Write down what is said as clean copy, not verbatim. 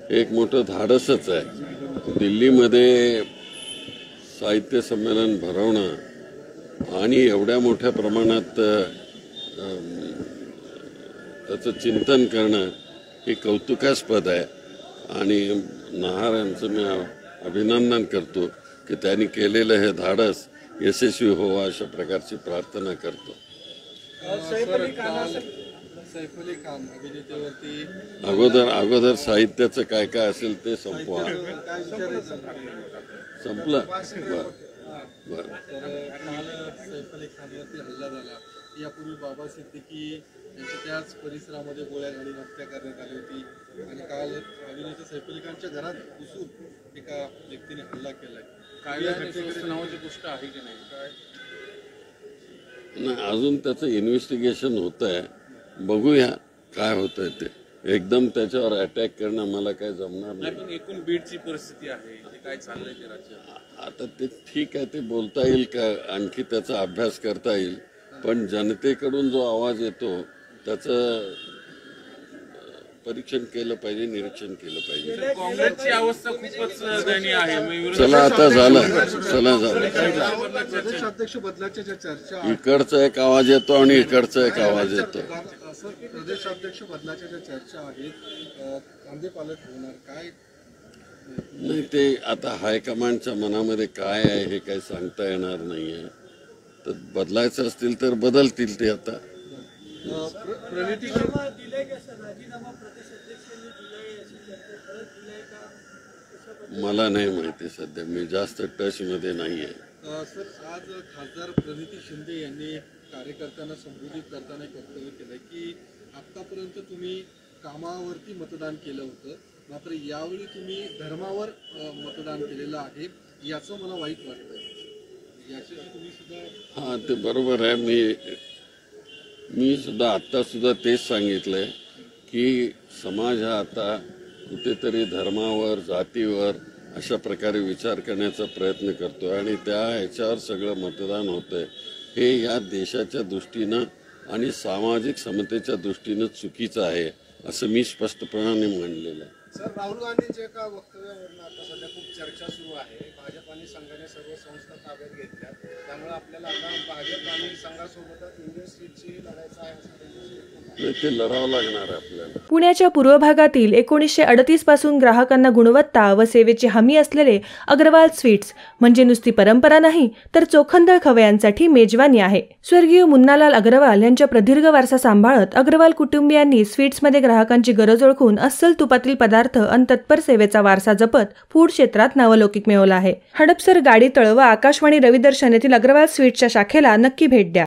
एक मोठं धाडसच आहे। दिल्लीमध्ये साहित्य संमेलन भरवणं आणि एवढ्या मोठ्या प्रमाणात त्याचं चिंतन करणं हे कौतुकास्पद आहे आणि नहार यांचं मी अभिनंदन करतो की त्यांनी केलेलं हे धाडस यशस्वी होवा अशा प्रकारची प्रार्थना करतो। अगोदर साहित्याचं काय काय असेल ते संपवा। संपलं? बरं। सैफ अली खानवरती हल्ला झाला, यापूर्वी बाबा सिद्दीकी यांच्या त्याच परिसरामध्ये गोळ्या घालून हत्या करण्यात आली होती आणि काल अभिनेता सैफ अली खानच्या घरात घुसून एका व्यक्तीने हल्ला केलाय। काय नावाची गोष्ट आहे की नाही? काय नाही, अजून त्याचं इन्व्हेस्टिगेशन होत आहे, बघूया काय होतंय ते। एकदम त्याच्यावर अटॅक करणं मला काय जमणार नाही। पण एकूण बीडची परिस्थिती आहे, काय चाललंय ते राज्यात आता ते ठीक आहे, ते बोलता येईल का, आणखी त्याचा अभ्यास करता येईल, पण जनतेकडून जो आवाज येतो त्याचं परीक्षण केलं पाहिजे, निरीक्षण केलं पाहिजे। काँग्रेसची अवस्था खूपच दयनीय आहे। चला आता झालं, चला झालं। प्रदेशाध्यक्ष बदलाच्या ज्या चर्चा, इकडचा एक आवाज येतो आणि इकडचा एक आवाज येतो। प्रदेशाध्यक्ष बदलाच्या ज्या चर्चा आहेत, कांदे पालट होणार काय? नाही, ते आता हायकमांडच्या मनामध्ये काय आहे हे काही सांगता येणार नाहीये। तर बदलायचं असतील तर बदलतील ते आता। मला नाही माहिती, सध्या मी जास्त टच मध्ये नाहीये। सर, आज खासदार प्रणिती शिंदे यांनी कार्यकर्त्यांना संबोधित करताना वक्तव्य केलं की आतापर्यंत तुम्ही कामावरती मतदान केलं होतं, मात्र यावेळी तुम्ही धर्मावर मतदान केलेलं आहे, याचं मला वाईट वाटतं। याच्याशी तुम्ही सुद्धा हां, ते बरोबर आहे। मी सुद्धा आत्ता सुद्धा तेच सांगितलंय की समाज हा आता कुठेतरी धर्मावर, जातीवर अशा प्रकारे विचार करण्याचा प्रयत्न करतोय आणि त्या ह्याच्यावर सगळं मतदान होतंय। हे या देशाच्या दृष्टीनं आणि सामाजिक समतेच्या दृष्टीनं चुकीचं आहे असं मी स्पष्टपणाने मांडलेलं आहे। सर, राहुल गांधींच्या एका वक्तव्यावरून आता सध्या खूप चर्चा सुरू आहे। भाजप आणि संघाने सर्व संस्था ताब्यात घेतल्या, त्यामुळे आपल्याला आता भाजप आणि संघासोबतच इंडियन सीटची लढायचं आहे, ते लढावं लागणार आहे आपल्याला। पुण्याच्या पूर्व भागातील 1938 पासून ग्राहकांना गुणवत्ता व सेवेची हमी असलेले अग्रवाल स्वीट्स म्हणजे नुसती परंपरा नाही तर चोखंदळ खवयांसाठी मेजवानी आहे। स्वर्गीय मुन्नालाल अग्रवाल यांच्या प्रदीर्घ वारसा सांभाळत अग्रवाल कुटुंबियांनी स्वीट्समध्ये ग्राहकांची गरज ओळखून अस्सल तुपातील पदार्थ आणि तत्पर सेवेचा वारसा जपत फूड क्षेत्रात नावलौकिक मिळवला आहे। हडपसर, गाडीतळ व आकाशवाणी रविदर्शन येथील अग्रवाल स्वीट्सच्या शाखेला नक्की भेट द्या।